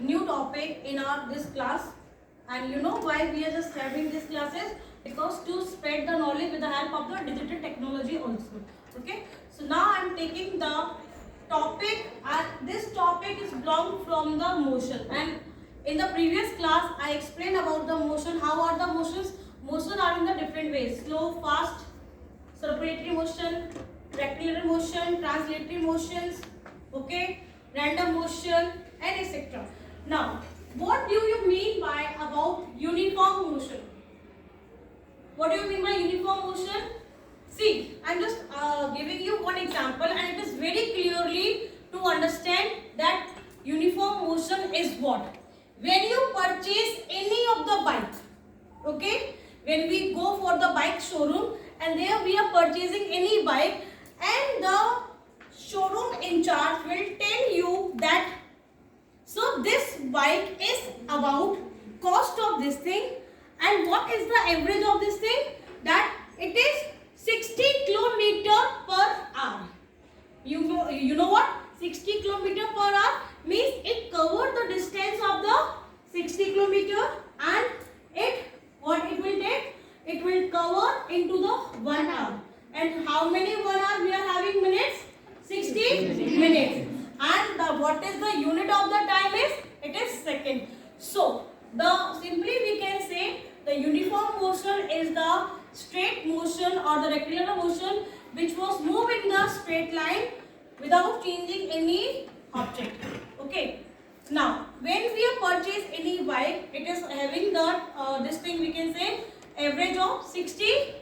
new topic in our this class, and you know why we are just having these classes? Because to spread the knowledge with the help of the digital technology also. Okay, so now I am taking the topic, and this topic is belong from the motion. And in the previous class I explained about the motion. How are the motions? Motion are in the different ways: slow, fast, circulatory motion, rectangular motion, translatory motions, okay, random motion, and etc. Now, what do you mean by about uniform motion? What do you mean by uniform motion? See, I am just giving you one example, and it is very clearly to understand that uniform motion is what? When you purchase any of the bike, okay, when we go for the bike showroom and there we are purchasing any bike, and the showroom in charge will tell you that so this bike is about cost of this thing, and what is the average of this thing, that it is 60 km per hour. You know what 60 km per hour means? It covers the distance of the 60 km, and what it will take? It will cover into the 1 hour. And how many 1 hour we are having minutes? 60 minutes. And what is the unit of the time is? It is second. So simply we can say the uniform motion is the straight motion or the rectangular motion which was moved in the straight line without changing any object. Okay. Now, when we purchase any bike, it is having the this thing we can say average of 60/hour.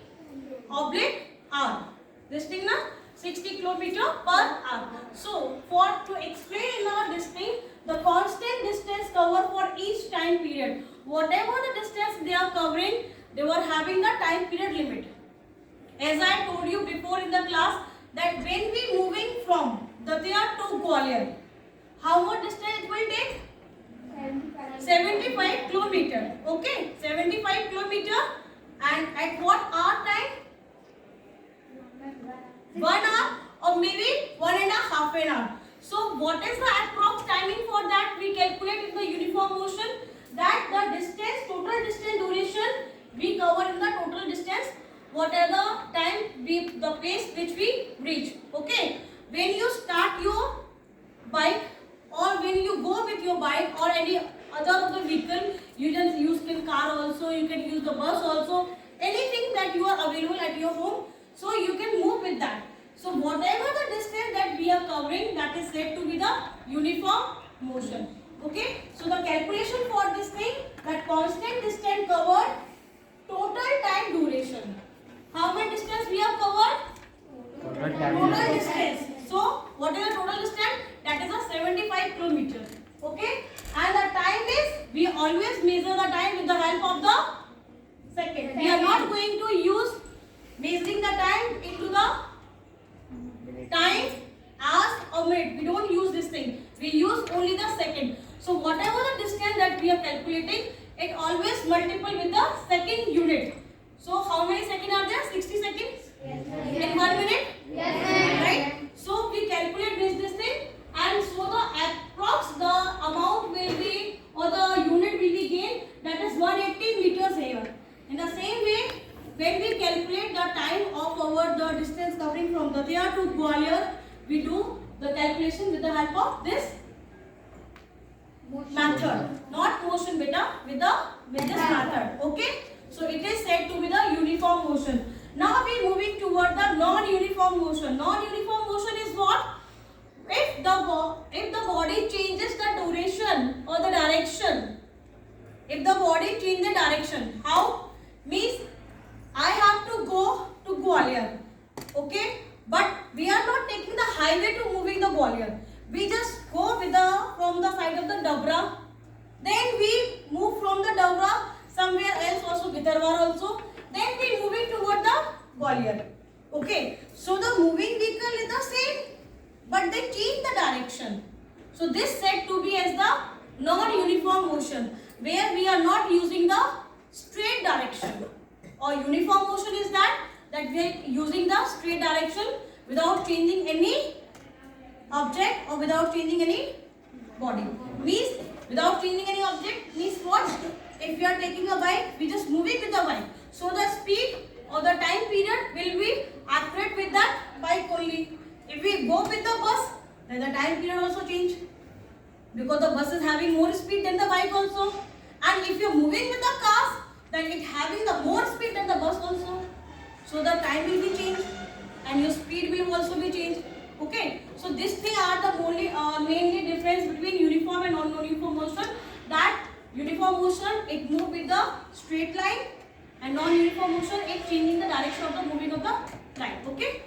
This thing na 60 km per hour. So, to explain in our this thing, the constant distance covered for each time period. Whatever the distance they are covering, they were having a time period limit. As I told you before in the class, that when we moving from Datia to Gwalior, how much distance it will take? 75 km. Okay, 75 km. And at what hour time? 1 hour or maybe 1.5 hours. So what is the approx timing for that? We calculate in the uniform motion that the distance, total distance duration we cover in the total distance, what are the time the place which we reach. Okay, when you start your bike or when you go with your bike or any other of the vehicle, you can use car also, you can use the bus also, anything that you are available at your home, so you can move with that. So whatever the distance that we are covering, that is said to be the uniform motion. Okay, so the calculation for this thing, that constant distance covered, total time duration. How much distance we have covered? Total distance. So what is the total distance? That is a 75 km. Okay, and the time is, we always measure the time with the help of the second. We are not going to use measuring the time into the time, hours or minute. We don't use this thing. We use only the second. So whatever the distance that we are calculating, it always multiple with the second unit. So how many seconds are there? 60 seconds? Yes, in 1 minute? Yes, right? So we calculate this thing, and so the approx the amount will be, or the unit will be gained, that is 180 meters here. In the same way, when we calculate the time of the distance covering from Datia to Gwalior, we do the calculation with the help of this method. Not motion beta, with this method. Okay? So it is said to be the uniform motion. Now we moving toward the non-uniform motion. Non-uniform motion is what? If the body changes the duration or the direction. If the body changes the direction, how? Means I have to go to Gwalior. Okay? But we are not taking the highway to moving the Gwalior. We just go with from the side of the Dabra. Then we move from the Dabra somewhere else also, Gitarwar also. Then we moving toward the Gwalior. Okay? So the moving vehicle is the same, but they change the direction. So this said to be as the non-uniform motion, where we are not using the straight direction. Or uniform motion is that we are using the straight direction without changing any object or without changing any body. Means without changing any object means what? If we are taking a bike, we just moving with the bike. So the speed or the time period will be accurate with that bike only. If we go with the bus, then the time period also change, because the bus is having more speed than the bike also. And if you are moving with the cars, then it having the more speed than the bus also. So the time will be changed and your speed will also be changed. Okay. So these things are the only mainly difference between uniform and non-uniform motion. That uniform motion it move with the straight line, and non-uniform motion it changing the direction of the moving of the line. Okay.